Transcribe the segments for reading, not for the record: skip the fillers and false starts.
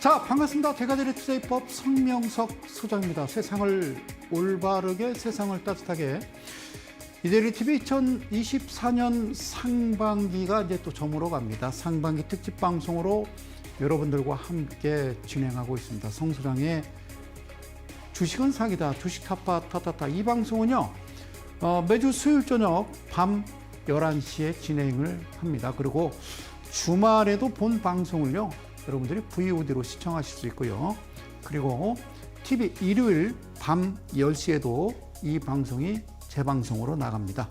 자, 반갑습니다. 대가들의 투자입법 성명석 소장입니다. 세상을 올바르게, 세상을 따뜻하게. 이데리 TV 2024년 상반기가 이제 또 저물어 갑니다. 상반기 특집 방송으로 여러분들과 함께 진행하고 있습니다. 성 소장의 주식은 사기다, 주식 타파. 이 방송은요, 매주 수요일 저녁 밤 11시에 진행을 합니다. 그리고 주말에도 본 방송을요, 여러분들이 VOD로 시청하실 수 있고요. 그리고 TV 일요일 밤 10시에도 이 방송이 재방송으로 나갑니다.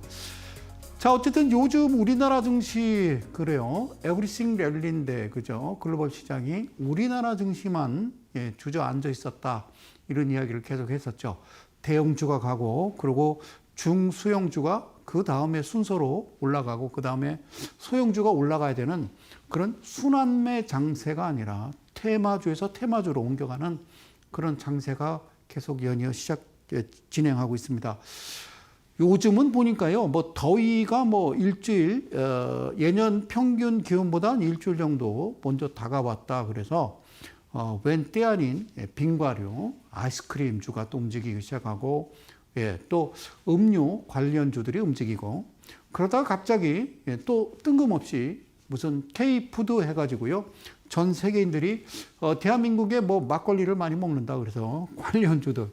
자, 어쨌든 요즘 우리나라 증시 그래요. 에브리싱 랠리인데, 그죠? 글로벌 시장이 우리나라 증시만 주저앉아 있었다. 이런 이야기를 계속 했었죠. 대형주가 가고, 그리고 중소형주가 그 다음에 순서로 올라가고, 그 다음에 소형주가 올라가야 되는 그런 순환매 장세가 아니라 테마주에서 테마주로 옮겨가는 그런 장세가 계속 연이어 진행하고 있습니다. 요즘은 보니까요, 더위가 일주일, 예년 평균 기온보다 일주일 정도 먼저 다가왔다. 그래서, 웬 때 아닌 빙과류, 아이스크림주가 또 움직이기 시작하고, 또 음료 관련주들이 움직이고, 그러다가 갑자기 또 뜬금없이 무슨 K푸드 해가지고요, 전 세계인들이 대한민국에 막걸리를 많이 먹는다. 그래서 관련주들,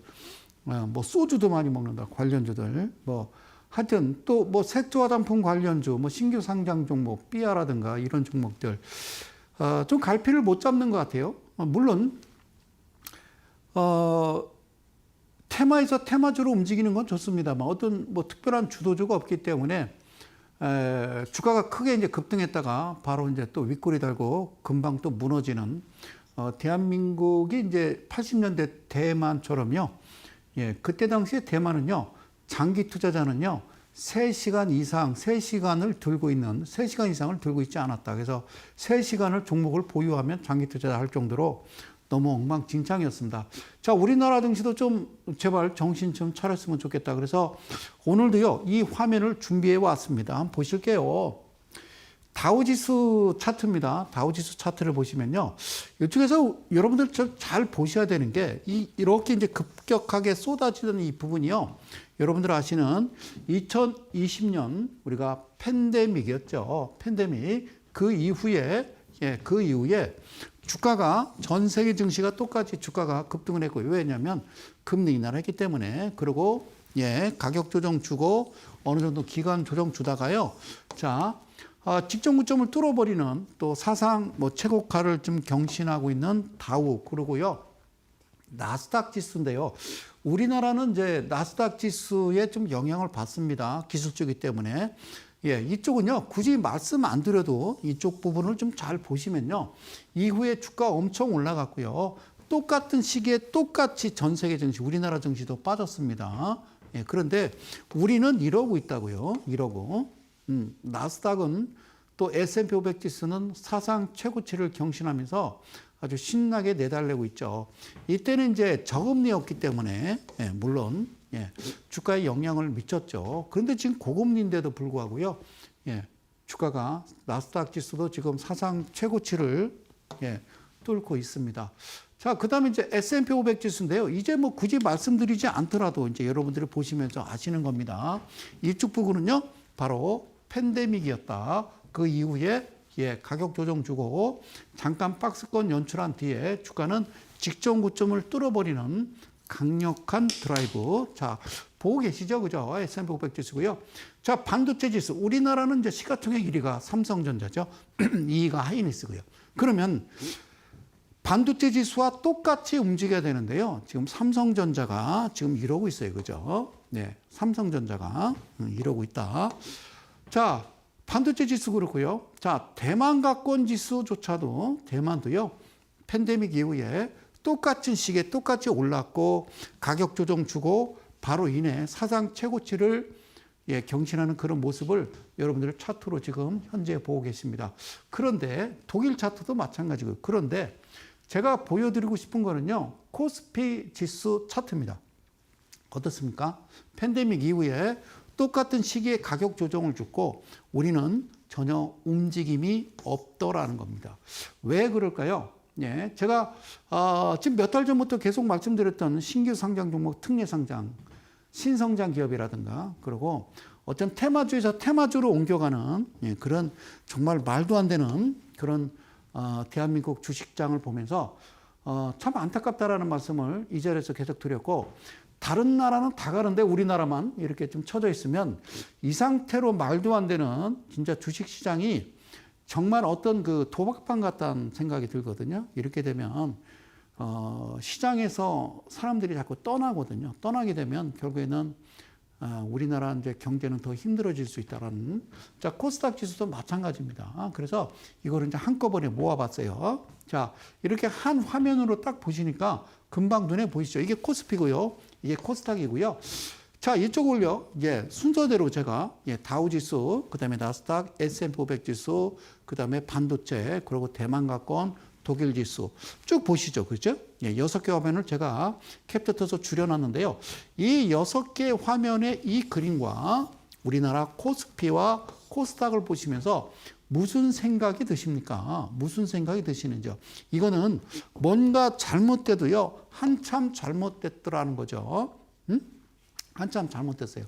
소주도 많이 먹는다. 관련주들, 하여튼 또 색조 화장품 관련주, 신규 상장 종목, 삐아라든가 이런 종목들, 좀 갈피를 못 잡는 것 같아요. 물론, 테마에서 테마주로 움직이는 건 좋습니다만 어떤 특별한 주도주가 없기 때문에 주가가 크게 이제 급등했다가 바로 이제 또 윗골이 달고 금방 또 무너지는 대한민국이 이제 80년대 대만처럼요. 그때 당시에 대만은요, 장기 투자자는요, 3시간 이상을 들고 있지 않았다. 그래서 3시간을 종목을 보유하면 장기 투자자 할 정도로 너무 엉망진창이었습니다. 자, 우리나라 증시도 좀 제발 정신 좀 차렸으면 좋겠다. 그래서 오늘도요, 이 화면을 준비해 왔습니다. 한번 보실게요. 다우지수 차트입니다. 다우지수 차트를 보시면요, 이쪽에서 여러분들 잘 보셔야 되는 게 이렇게 이제 급격하게 쏟아지는 이 부분이요, 여러분들 아시는 2020년 우리가 팬데믹이었죠. 팬데믹 그 이후에 주가가 전 세계 증시가 똑같이 주가가 급등을 했고요. 왜냐하면 금리 인하를 했기 때문에. 그리고 가격 조정 주고 어느 정도 기간 조정 주다가요. 자, 직전 고점을 뚫어버리는 또 사상 최고가를 좀 경신하고 있는 다우, 그러고요, 나스닥 지수인데요. 우리나라는 이제 나스닥 지수에 좀 영향을 받습니다. 기술주기 때문에. 이쪽은요, 굳이 말씀 안 드려도 이쪽 부분을 좀 잘 보시면요, 이후에 주가 엄청 올라갔고요. 똑같은 시기에 똑같이 전 세계 증시, 우리나라 증시도 빠졌습니다. 그런데 우리는 이러고 있다고요. 이러고. 나스닥은 또 S&P 500 지수는 사상 최고치를 경신하면서 아주 신나게 내달리고 있죠. 이때는 이제 저금리였기 때문에, 물론, 주가에 영향을 미쳤죠. 그런데 지금 고금리인데도 불구하고요, 주가가, 나스닥 지수도 지금 사상 최고치를, 뚫고 있습니다. 자, 그 다음에 이제 S&P 500 지수인데요. 이제 굳이 말씀드리지 않더라도 이제 여러분들이 보시면서 아시는 겁니다. 이쪽 부분은요, 바로 팬데믹이었다. 그 이후에 가격 조정 주고 잠깐 박스권 연출한 뒤에 주가는 직전 고점을 뚫어버리는 강력한 드라이브. 자, 보고 계시죠? 그죠? S&P 500 지수고요. 자, 반도체 지수. 우리나라는 이제 시가총액 1위가 삼성전자죠. 2위가 하이닉스고요. 그러면 반도체 지수와 똑같이 움직여야 되는데요. 지금 삼성전자가 지금 이러고 있어요. 그죠? 삼성전자가 이러고 있다. 자, 반도체 지수 그렇고요. 자, 대만 가권 지수조차도, 대만도요, 팬데믹 이후에 똑같은 시기에 똑같이 올랐고, 가격 조정 주고, 바로 이내 사상 최고치를 경신하는 그런 모습을 여러분들 차트로 지금 현재 보고 계십니다. 그런데 독일 차트도 마찬가지고요. 그런데 제가 보여드리고 싶은 거는요, 코스피 지수 차트입니다. 어떻습니까? 팬데믹 이후에 똑같은 시기에 가격 조정을 줬고 우리는 전혀 움직임이 없더라는 겁니다. 왜 그럴까요? 예, 제가 지금 몇 달 전부터 계속 말씀드렸던 신규 상장 종목 특례 상장, 신성장 기업이라든가 그리고 어떤 테마주에서 테마주로 옮겨가는 예, 그런 정말 말도 안 되는 그런 대한민국 주식장을 보면서 참 안타깝다라는 말씀을 이 자리에서 계속 드렸고, 다른 나라는 다 가는데 우리나라만 이렇게 좀 쳐져 있으면 이 상태로 말도 안 되는 진짜 주식시장이 정말 어떤 그 도박방 같다는 생각이 들거든요. 이렇게 되면 시장에서 사람들이 자꾸 떠나거든요. 떠나게 되면 결국에는 우리나라 이제 경제는 더 힘들어질 수 있다라는. 자, 코스닥 지수도 마찬가지입니다. 그래서 이거를 이제 한꺼번에 모아봤어요. 자, 이렇게 한 화면으로 딱 보시니까 금방 눈에 보이시죠? 이게 코스피고요. 이게 코스닥이고요. 자, 이쪽을요, 이제 순서대로 제가 다우지수, 그 다음에 나스닥, S&P 500 지수, 그 다음에 반도체, 그리고 대만가권, 독일 지수 쭉 보시죠. 그렇죠? 6개 화면을 제가 캡처해서 줄여놨는데요. 이 6개 화면의 이 그림과 우리나라 코스피와 코스닥을 보시면서 무슨 생각이 드십니까? 무슨 생각이 드시는지요? 이거는 뭔가 잘못돼도요, 한참 잘못됐더라는 거죠. 응? 한참 잘못됐어요.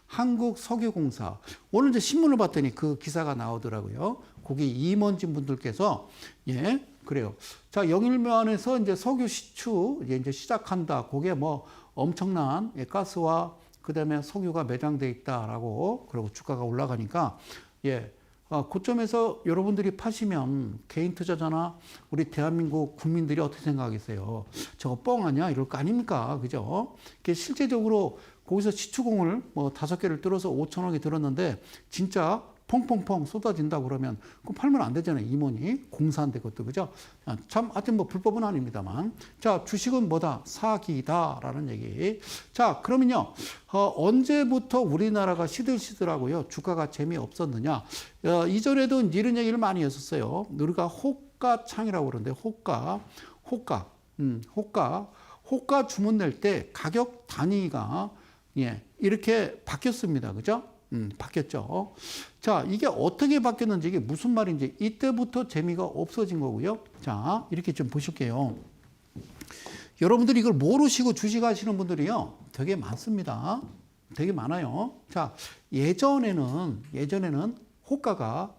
한국석유공사. 오늘 이제 신문을 봤더니 그 기사가 나오더라고요. 거기 임원진 분들께서, 예, 그래요. 자, 영일면에서 이제 석유 시추 이제 시작한다. 그게 뭐 엄청난 가스와 그 다음에 석유가 매장돼 있다라고, 그리고 주가가 올라가니까, 예, 고점에서 여러분들이 파시면 개인 투자자나 우리 대한민국 국민들이 어떻게 생각하겠어요? 저거 뻥 아니야? 이럴 거 아닙니까? 그죠? 실제적으로 거기서 시추공을 뭐 5개를 들어서 5천억이 들었는데 진짜 펑펑펑 쏟아진다 그러면 그럼 팔면 안 되잖아요. 임원이 공사한데 그것도. 그죠? 참 하여튼 뭐 불법은 아닙니다만. 자, 주식은 뭐다? 사기다라는 얘기. 자, 그러면요. 언제부터 우리나라가 시들시들하고요. 주가가 재미없었느냐. 이전에도 이런 얘기를 많이 했었어요. 우리가 호가창이라고 그러는데 호가 주문 낼 때 가격 단위가 예, 이렇게 바뀌었습니다. 그죠? 바뀌었죠. 자, 이게 어떻게 바뀌었는지, 이게 무슨 말인지, 이때부터 재미가 없어진 거고요. 자, 이렇게 좀 보실게요. 여러분들이 이걸 모르시고 주식하시는 분들이요, 되게 많습니다. 되게 많아요. 자, 예전에는 호가가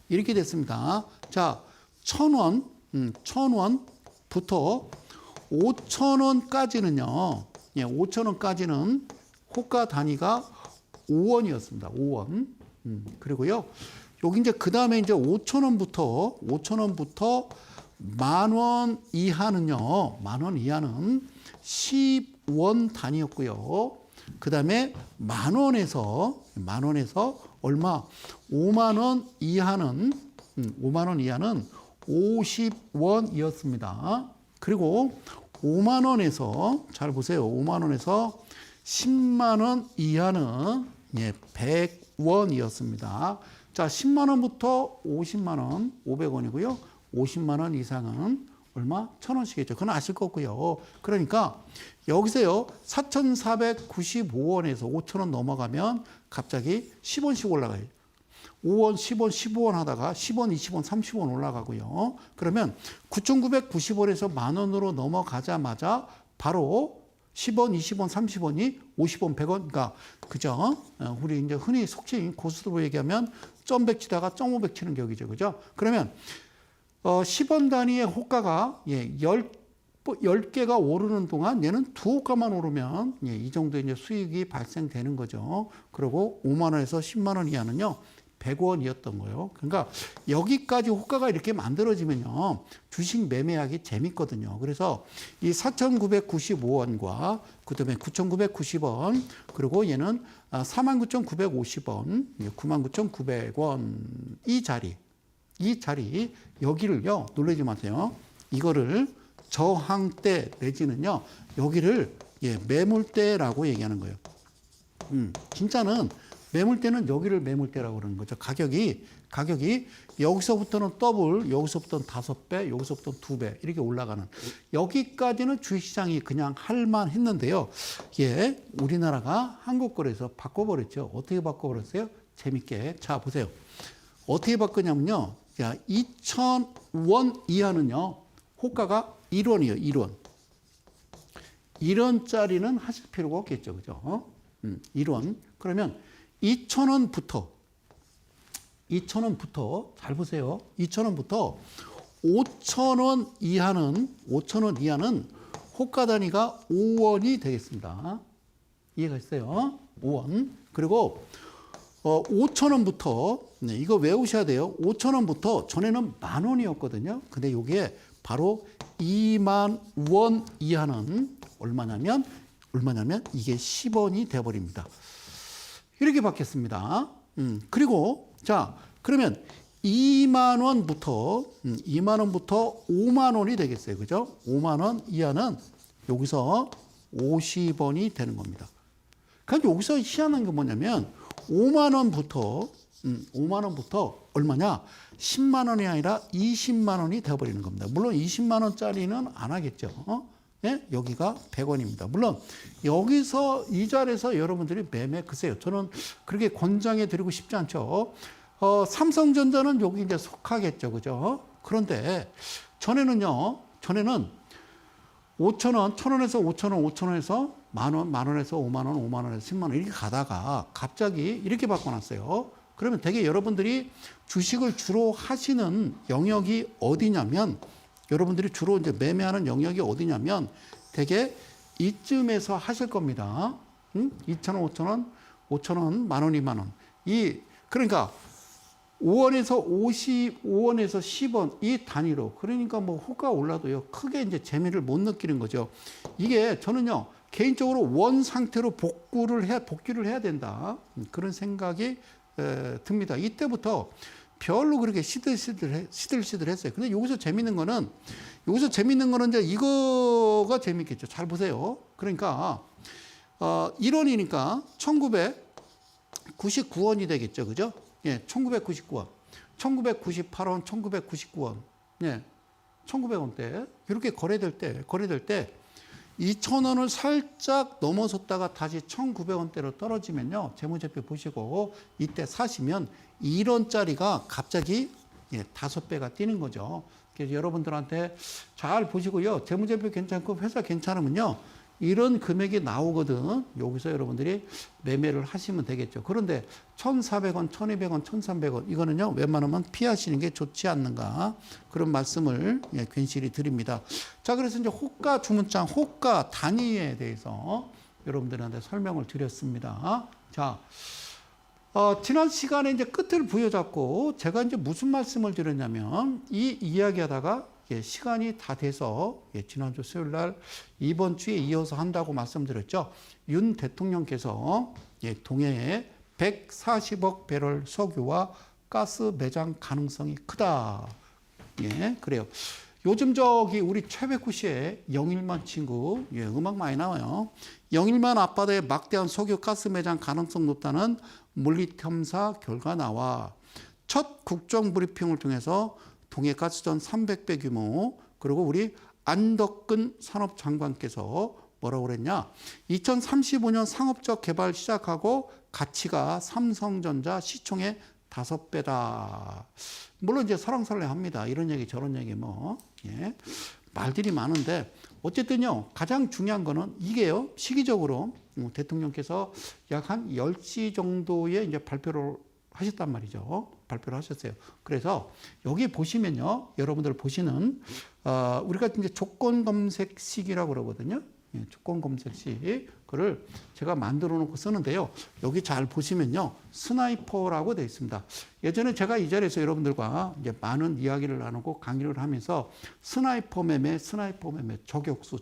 이렇게 됐습니다. 자, 1,000원부터 5,000원까지는요, 예, 5,000원까지는 호가 단위가 5원이었습니다. 5원. 그리고요, 여기 이제 그 다음에 이제 5,000원부터 만원 이하는요, 만원 이하는 10원 단위였고요. 그 다음에 만원에서 얼마? 5만원 이하는 50원이었습니다. 그리고 5만원에서, 잘 보세요. 5만원에서 10만원 이하는 예, 100원이었습니다. 자, 10만원부터 50만원, 500원이고요. 50만원 이상은 얼마? 1,000원씩이죠. 그건 아실 거고요. 그러니까 여기서요, 4,495원에서 5,000원 넘어가면 갑자기 10원씩 올라가요. 5원, 10원, 15원 하다가 10원, 20원, 30원 올라가고요. 그러면 9,990원에서 만원으로 넘어가자마자 바로 10원, 20원, 30원이 50원, 100원, 그러니까, 그죠? 우리 이제 흔히 속칭 고스톱으로 얘기하면 점백 치다가 점오백 치는 격이죠. 그죠? 그러면, 10원 단위의 호가가, 예, 10개가 오르는 동안 얘는 2호가만 오르면, 예, 이 정도 이제 수익이 발생되는 거죠. 그리고 5만원에서 10만원 이하는요, 100원이었던 거예요. 그러니까 여기까지 호가가 이렇게 만들어지면요, 주식 매매하기 재밌거든요. 그래서 이 4,995원과 그 다음에 9,990원, 그리고 얘는 49,950원, 99,900원 이 자리 여기를요, 놀라지 마세요. 이거를 저항대 내지는요, 여기를 예, 매물대라고 얘기하는 거예요. 진짜는 매물대는 여기를 매물대라고 그러는 거죠. 가격이 여기서부터는 더블, 여기서부터는 5배, 여기서부터는 2배 이렇게 올라가는, 여기까지는 주식시장이 그냥 할만 했는데요. 예, 우리나라가 한국거래에서 바꿔버렸죠. 어떻게 바꿔버렸어요? 재밌게. 자, 보세요. 어떻게 바꾸냐면요. 자, 2,000원 이하는요, 호가가 1원이에요. 1원. 1원짜리는 하실 필요가 없겠죠. 그죠? 1원. 그러면 2,000원부터 잘 보세요. 2,000원부터 5,000원 이하는 호가 단위가 5원이 되겠습니다. 이해가 있어요? 5원. 그리고 5,000원부터 이거 외우셔야 돼요. 5,000원부터 전에는 10,000원이었거든요. 근데 이게 바로 2만 원 이하는 얼마냐면 이게 10원이 돼버립니다. 이렇게 바뀌었습니다. 그리고 자 그러면 2만 원부터 5만 원이 되겠어요. 그죠? 5만 원 이하는 여기서 50원이 되는 겁니다. 그러니까 여기서 희한한 게 뭐냐면 5만 원부터 얼마냐? 10만 원이 아니라 20만 원이 되어버리는 겁니다. 물론 20만 원짜리는 안 하겠죠. 예? 여기가 100원입니다. 물론 여기서 이 자리에서 여러분들이 매매 글쎄요. 저는 그렇게 권장해 드리고 싶지 않죠. 삼성전자는 여기 이제 속하겠죠. 그죠? 그런데 전에는 5,000원, 1,000원에서 5,000원, 5,000원에서 만원, 만원에서 5만 원, 5만 원에서 10만 원 이렇게 가다가 갑자기 이렇게 바꿔놨어요. 그러면 되게 여러분들이 주식을 주로 하시는 영역이 어디냐면 여러분들이 주로 이제 매매하는 영역이 어디냐면 되게 이쯤에서 하실 겁니다. 2,000원, 5,000원, 5,000원, 만원, 2만 원. 그러니까 5원에서 55원에서 10원 이 단위로 그러니까 뭐 호가 올라도요 크게 이제 재미를 못 느끼는 거죠. 이게 저는요 개인적으로 원 상태로 복귀를 해야 된다 그런 생각이 듭니다. 이때부터 별로 그렇게 시들시들했어요. 근데 여기서 재밌는 거는 이제 이거가 재밌겠죠. 잘 보세요. 그러니까 1원이니까 1999원이 되겠죠. 그죠? 예, 1999원, 1998원, 1999원, 예, 1900원대 이렇게 거래될 때 2,000원을 살짝 넘어섰다가 다시 1,900원대로 떨어지면요. 재무제표 보시고 이때 사시면 1원짜리가 갑자기 5배가 뛰는 거죠. 그래서 여러분들한테 잘 보시고요. 재무제표 괜찮고 회사 괜찮으면요. 이런 금액이 나오거든. 여기서 여러분들이 매매를 하시면 되겠죠. 그런데 1,400원, 1,200원, 1,300원 이거는요. 웬만하면 피하시는 게 좋지 않는가 그런 말씀을 괜시리 드립니다. 자, 그래서 이제 호가 주문장, 호가 단위에 대해서 여러분들한테 설명을 드렸습니다. 자, 지난 시간에 이제 끝을 부여잡고 제가 이제 무슨 말씀을 드렸냐면 이 이야기하다가 시간이 다 돼서 지난주 수요일 날 이번 주에 이어서 한다고 말씀드렸죠. 윤 대통령께서 동해에 140억 배럴 석유와 가스 매장 가능성이 크다. 예, 그래요. 요즘 우리 최백구 씨의 영일만 친구, 음악 많이 나와요. 영일만 앞바다에 막대한 석유 가스 매장 가능성 높다는 물리탐사 결과 나와 첫 국정 브리핑을 통해서 동해 가스전 300배 규모 그리고 우리 안덕근 산업장관께서 뭐라고 그랬냐 2035년 상업적 개발 시작하고 가치가 삼성전자 시총의 5배다. 물론 이제 설왕설래합니다. 이런 얘기 저런 얘기 말들이 많은데 어쨌든요 가장 중요한 거는 이게요 시기적으로 대통령께서 약 한 10시 정도에 이제 발표를 하셨단 말이죠. 발표를 하셨어요. 그래서 여기 보시면요, 여러분들 보시는 우리가 이제 조건 검색식이라고 그러거든요. 조건 검색식 그를 제가 만들어 놓고 쓰는데요. 여기 잘 보시면요, 스나이퍼라고 되어 있습니다. 예전에 제가 이 자리에서 여러분들과 이제 많은 이야기를 나누고 강의를 하면서 스나이퍼 매매, 저격수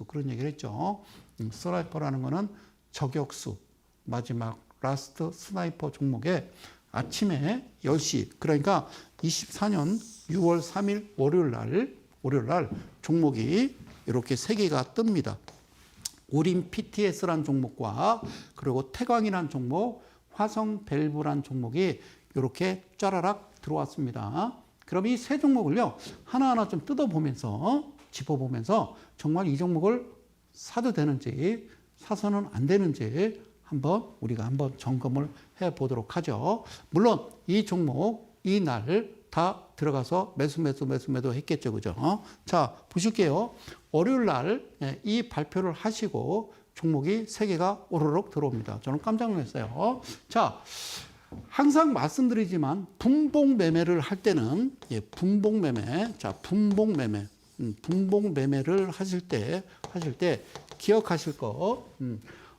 그런 얘기를 했죠. 스나이퍼라는 거는 저격수 마지막 라스트 스나이퍼 종목에 아침에 10시 그러니까 24년 6월 3일 월요일 날 종목이 이렇게 3개가 뜹니다. 오린 PTS란 종목과 그리고 태광이란 종목, 화성 밸브란 종목이 이렇게 짜라락 들어왔습니다. 그럼 이 세 종목을요 하나하나 좀 뜯어보면서 짚어보면서 정말 이 종목을 사도 되는지 사서는 안 되는지 우리가 한번 점검을 해보도록 하죠. 물론 이 종목 이날 다 들어가서 매도 했겠죠. 그죠? 자, 보실게요. 월요일 날 이 발표를 하시고 종목이 3개가 오르륵 들어옵니다. 저는 깜짝 놀랐어요. 자, 항상 말씀드리지만 분봉 매매를 할 때는 분봉 매매, 자, 분봉 매매를 하실 때 기억하실 거.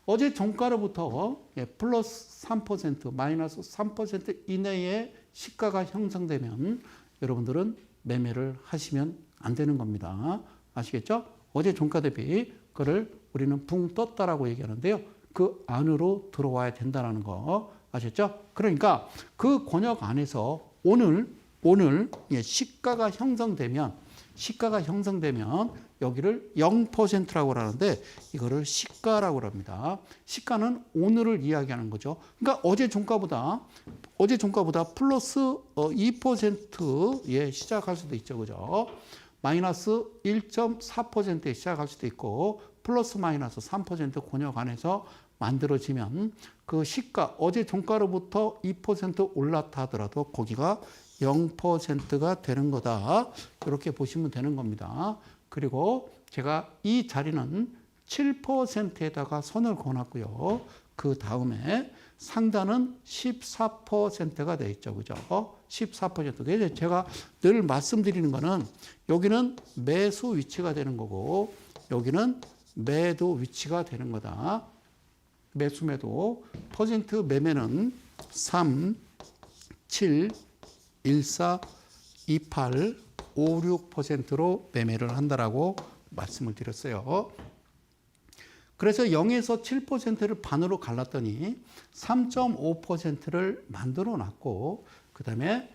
어제 종가로부터 플러스 3%, 마이너스 3% 이내에 시가가 형성되면 여러분들은 매매를 하시면 안 되는 겁니다. 아시겠죠? 어제 종가 대비 그걸 우리는 붕 떴다라고 얘기하는데요. 그 안으로 들어와야 된다는 거 아셨죠? 그러니까 그 권역 안에서 오늘 시가가 형성되면 여기를 0%라고 하는데 이거를 시가라고 합니다. 시가는 오늘을 이야기하는 거죠. 그러니까 어제 종가보다 플러스 2%에 시작할 수도 있죠. 그죠? 마이너스 1.4%에 시작할 수도 있고 플러스 마이너스 3% 권역 안에서 만들어지면 그 시가 어제 종가로부터 2% 올랐다 하더라도 거기가 0%가 되는 거다. 이렇게 보시면 되는 겁니다. 그리고 제가 이 자리는 7%에다가 선을 그어놨고요. 그 다음에 상단은 14%가 돼 있죠. 그죠? 14%. 그래서 제가 늘 말씀드리는 거는 여기는 매수 위치가 되는 거고 여기는 매도 위치가 되는 거다. 매도. 퍼센트 매매는 3, 7, 14, 28, 56%로 매매를 한다라고 말씀을 드렸어요. 그래서 0에서 7%를 반으로 갈랐더니 3.5%를 만들어 놨고 그 다음에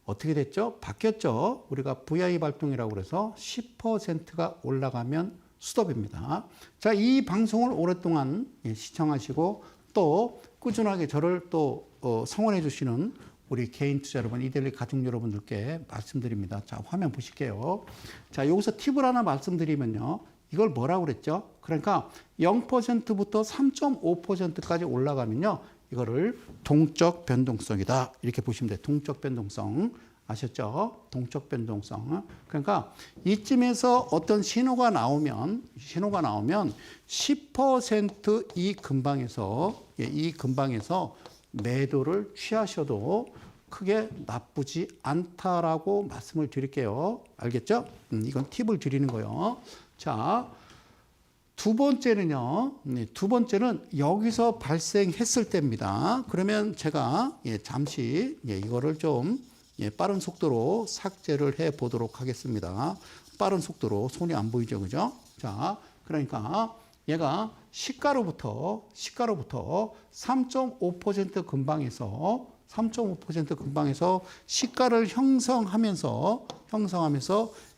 어떻게 됐죠? 바뀌었죠. 우리가 VI 발동이라고 그래서 10%가 올라가면 스톱입니다. 자, 이 방송을 오랫동안 시청하시고 또 꾸준하게 저를 또 성원해 주시는 우리 개인 투자 여러분, 이데일리 가족 여러분들께 말씀드립니다. 자, 화면 보실게요. 자, 여기서 팁을 하나 말씀드리면요. 이걸 뭐라고 그랬죠? 그러니까 0%부터 3.5%까지 올라가면요. 이거를 동적 변동성이다. 이렇게 보시면 돼요. 동적 변동성. 아셨죠? 동적 변동성. 그러니까 이쯤에서 어떤 신호가 나오면 10% 이 근방에서 매도를 취하셔도 크게 나쁘지 않다라고 말씀을 드릴게요. 알겠죠? 이건 팁을 드리는 거예요. 자, 두 번째는 여기서 발생했을 때입니다. 그러면 제가 잠시 이거를 좀 빠른 속도로 삭제를 해 보도록 하겠습니다. 빠른 속도로 손이 안 보이죠, 그죠? 자, 그러니까 얘가 시가로부터 3.5% 근방에서 시가를 형성하면서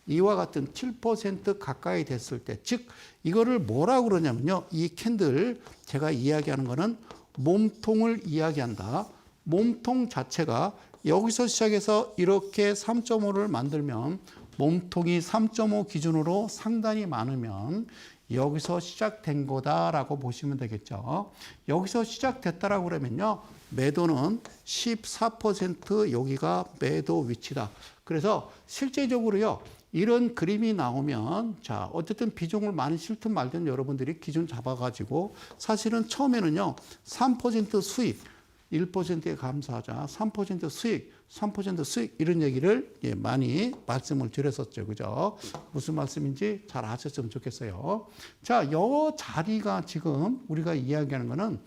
이와 같은 7% 가까이 됐을 때, 즉 이거를 뭐라고 그러냐면요. 이 캔들 제가 이야기하는 거는 몸통을 이야기한다. 몸통 자체가 여기서 시작해서 이렇게 3.5를 만들면 몸통이 3.5 기준으로 상단이 많으면 여기서 시작된 거다라고 보시면 되겠죠. 여기서 시작됐다라고 그러면요. 매도는 14% 여기가 매도 위치다. 그래서 실제적으로요. 이런 그림이 나오면 자, 어쨌든 비중을 많이 실든 말든 여러분들이 기준 잡아가지고 사실은 처음에는요. 3% 수익 1%에 감소하자. 3% 수익, 3% 수익 이런 얘기를 많이 말씀을 드렸었죠. 그죠? 무슨 말씀인지 잘 아셨으면 좋겠어요. 자, 요 자리가 지금 우리가 이야기하는 거는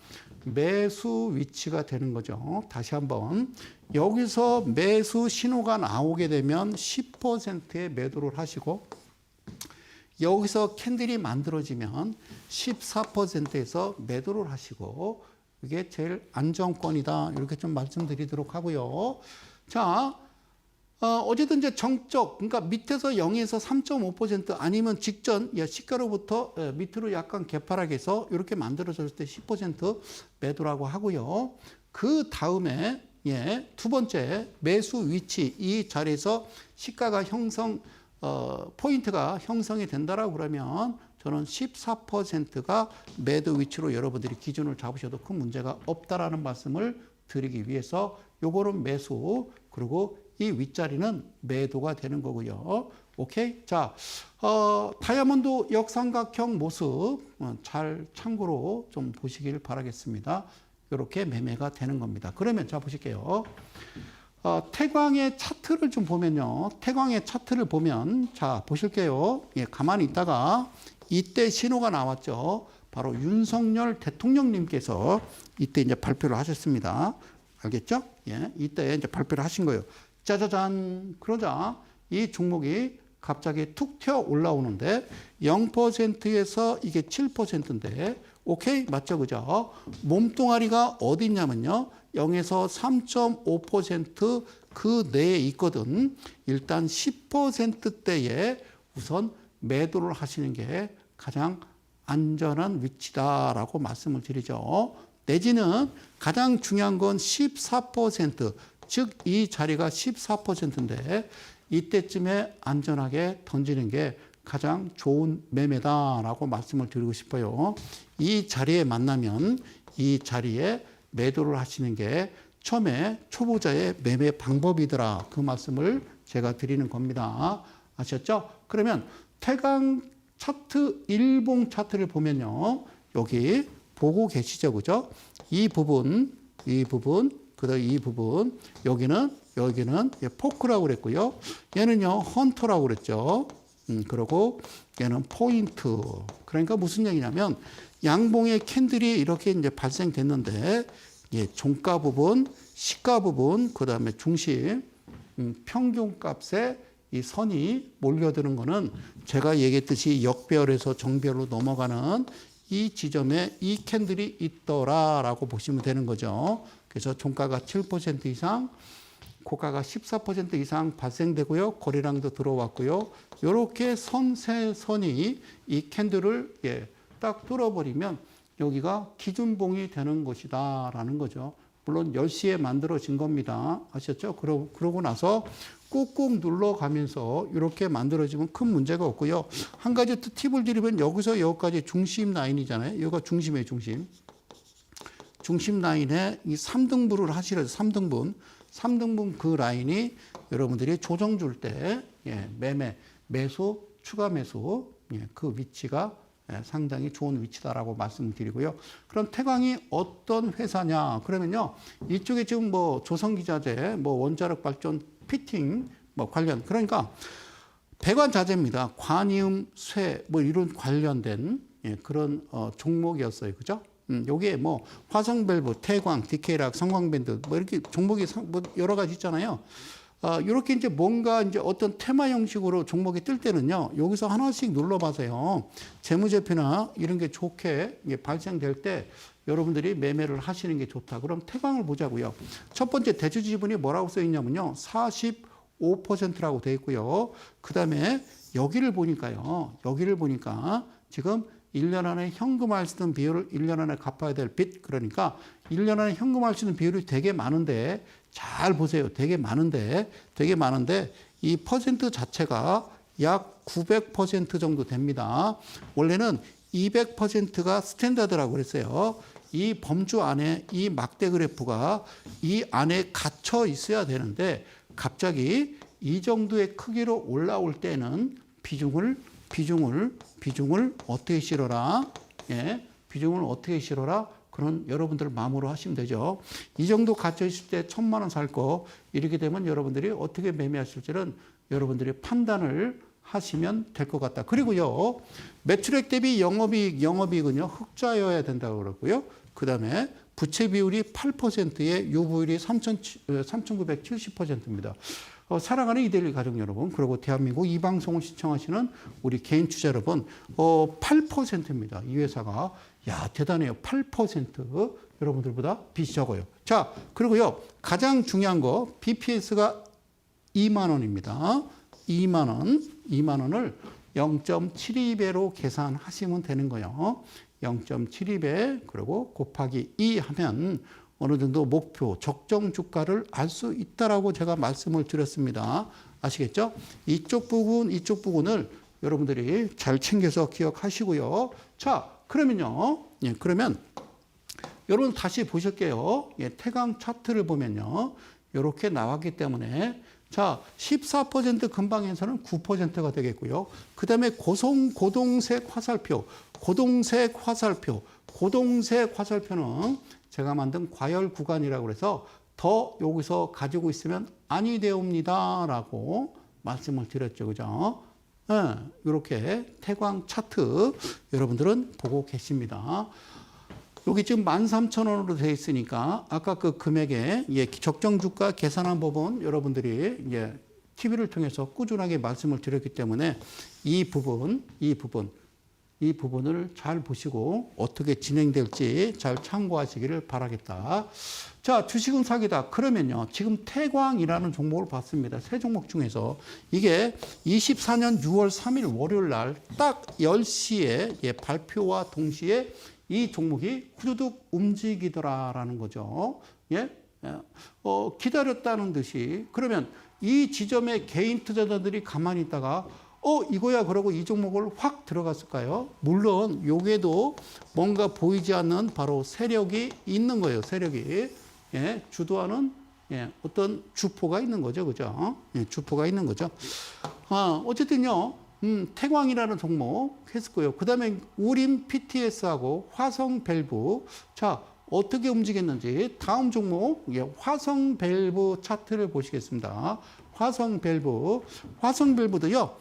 매수 위치가 되는 거죠. 다시 한번 여기서 매수 신호가 나오게 되면 10%의 매도를 하시고 여기서 캔들이 만들어지면 14%에서 매도를 하시고 이게 제일 안정권이다. 이렇게 좀 말씀드리도록 하고요. 자, 어쨌든 이제 정적, 그러니까 밑에서 0에서 3.5% 아니면 직전 시가로부터 밑으로 약간 개파락해서 이렇게 만들어졌을 때 10% 매도라고 하고요. 그 다음에 두 번째 매수 위치 이 자리에서 시가가 포인트가 형성이 된다라고 그러면 저는 14%가 매도 위치로 여러분들이 기준을 잡으셔도 큰 문제가 없다라는 말씀을 드리기 위해서 요거는 매수, 그리고 이 윗자리는 매도가 되는 거고요. 오케이? 자, 다이아몬드 역삼각형 모습 잘 참고로 좀 보시길 바라겠습니다. 이렇게 매매가 되는 겁니다. 그러면 자 보실게요. 태광의 차트를 좀 보면요. 태광의 차트를 보면 자 보실게요. 예, 가만히 있다가 이때 신호가 나왔죠. 바로 윤석열 대통령님께서 이때 이제 발표를 하셨습니다. 알겠죠? 예, 이때 이제 발표를 하신 거예요. 짜자잔. 그러자 이 종목이 갑자기 툭 튀어 올라오는데 0%에서 이게 7%인데 오케이? 맞죠? 그죠? 몸뚱아리가 어디 있냐면요. 0에서 3.5% 그 내에 있거든. 일단 10%대에 우선 매도를 하시는 게 가장 안전한 위치다라고 말씀을 드리죠. 내지는 가장 중요한 건 14%, 즉 이 자리가 14%인데 이때쯤에 안전하게 던지는 게 가장 좋은 매매다라고 말씀을 드리고 싶어요. 이 자리에 만나면 이 자리에 매도를 하시는 게 처음에 초보자의 매매 방법이더라. 그 말씀을 제가 드리는 겁니다. 아셨죠? 그러면 태광 차트, 일봉 차트를 보면요. 여기 보고 계시죠? 그죠? 이 부분, 그다음 이 부분, 여기는 포크라고 그랬고요. 얘는요, 헌터라고 그랬죠. 그리고 얘는 포인트. 그러니까 무슨 얘기냐면 양봉의 캔들이 이렇게 이제 발생됐는데 예, 종가 부분, 시가 부분, 그다음에 중심, 평균값에 이 선이 몰려드는 거는 제가 얘기했듯이 역배열에서 정배열로 넘어가는 이 지점에 이 캔들이 있더라라고 보시면 되는 거죠. 그래서 종가가 7% 이상, 고가가 14% 이상 발생되고요. 거래량도 들어왔고요. 이렇게 세 선이 이 캔들을 예, 딱 뚫어버리면 여기가 기준봉이 되는 것이다라는 거죠. 물론 10시에 만들어진 겁니다. 아셨죠? 그러고 나서 꾹꾹 눌러가면서 이렇게 만들어지면 큰 문제가 없고요. 한 가지 또 팁을 드리면 여기서 여기까지 중심 라인이잖아요. 여기가 중심이에요, 중심. 중심 라인에 이 3등분을 하시라죠. 3등분 그 라인이 여러분들이 조정 줄 때 예, 매수, 추가 매수 예, 그 위치가 예, 상당히 좋은 위치다라고 말씀드리고요. 그럼 태광이 어떤 회사냐? 그러면요, 이쪽에 지금 뭐 조선기자재, 뭐 원자력 발전 피팅 뭐 관련 그러니까 배관자재입니다. 관이음, 쇠 뭐 이런 관련된 예, 그런 종목이었어요, 그죠? 요게 뭐 화성밸브, 태광, 디케이락, 성광밴드 뭐 이렇게 종목이 뭐 여러 가지 있잖아요. 이렇게 이제 뭔가 이제 어떤 테마 형식으로 종목이 뜰 때는요, 여기서 하나씩 눌러봐서요, 재무제표나 이런 게 좋게 발생될 때 여러분들이 매매를 하시는 게 좋다. 그럼 태광을 보자고요. 첫 번째 대주 지분이 뭐라고 써 있냐면요, 45%라고 돼 있고요. 그 다음에 여기를 보니까 지금 1년 안에 현금할 수 있는 비율을 1년 안에 갚아야 될 빚. 그러니까 1년 안에 현금할 수 있는 비율이 되게 많은데, 잘 보세요. 되게 많은데 이 퍼센트 자체가 약 900% 정도 됩니다. 원래는 200%가 스탠다드라고 그랬어요. 이 범주 안에 이 막대 그래프가 이 안에 갇혀 있어야 되는데 갑자기 이 정도의 크기로 올라올 때는 비중을 어떻게 실어라? 예, 비중을 어떻게 실어라? 그런 여러분들 마음으로 하시면 되죠. 이 정도 갇혀 있을 때 1,000만 원 살 거 이렇게 되면 여러분들이 어떻게 매매하실지는 여러분들이 판단을 하시면 될 것 같다. 그리고요, 매출액 대비 영업이익은요 흑자여야 된다고 그러고요. 그 다음에 부채 비율이 8%에 유보율이 3,970%입니다. 사랑하는 이데일리 가족 여러분, 그리고 대한민국 이 방송을 시청하시는 우리 개인 투자 여러분, 8%입니다. 이 회사가. 야, 대단해요. 8% 여러분들보다 빚이 적어요. 자, 그리고요, 가장 중요한 거, BPS가 2만 원입니다. 2만 원을 0.72배로 계산하시면 되는 거예요. 0.72배, 그리고 곱하기 2 하면 어느 정도 목표, 적정 주가를 알 수 있다라고 제가 말씀을 드렸습니다. 아시겠죠? 이쪽 부분을 여러분들이 잘 챙겨서 기억하시고요. 자, 그러면요. 예, 그러면 여러분 다시 보실게요. 예, 태광 차트를 보면요. 이렇게 나왔기 때문에 자, 14% 근방에서는 9%가 되겠고요. 그 다음에 고동색 화살표는 제가 만든 과열 구간이라고 해서 더 여기서 가지고 있으면 아니 되옵니다라고 말씀을 드렸죠. 그죠? 네, 이렇게 태광 차트 여러분들은 보고 계십니다. 여기 지금 13,000원으로 되어 있으니까 아까 그 금액에 적정 주가 계산한 법은 여러분들이 TV를 통해서 꾸준하게 말씀을 드렸기 때문에 이 부분을 잘 보시고 어떻게 진행될지 잘 참고하시기를 바라겠다. 자, 주식은 사기다. 그러면요, 지금 태광이라는 종목을 봤습니다. 세 종목 중에서 이게 24년 6월 3일 월요일 날 딱 10시에 발표와 동시에 이 종목이 후두둑 움직이더라라는 거죠. 기다렸다는 듯이. 그러면 이 지점에 개인 투자자들이 가만히 있다가 이거야 그러고 이 종목을 확 들어갔을까요? 물론 여기에도 뭔가 보이지 않는 바로 세력이 있는 거예요. 세력이 주도하는 어떤 주포가 있는 거죠. 그죠? 주포가 있는 거죠. 어쨌든요. 태광이라는 종목 했었고요. 그 다음에 우림 PTS하고 화성 밸브. 자, 어떻게 움직였는지 다음 종목 화성 밸브 차트를 보시겠습니다. 화성 밸브도요.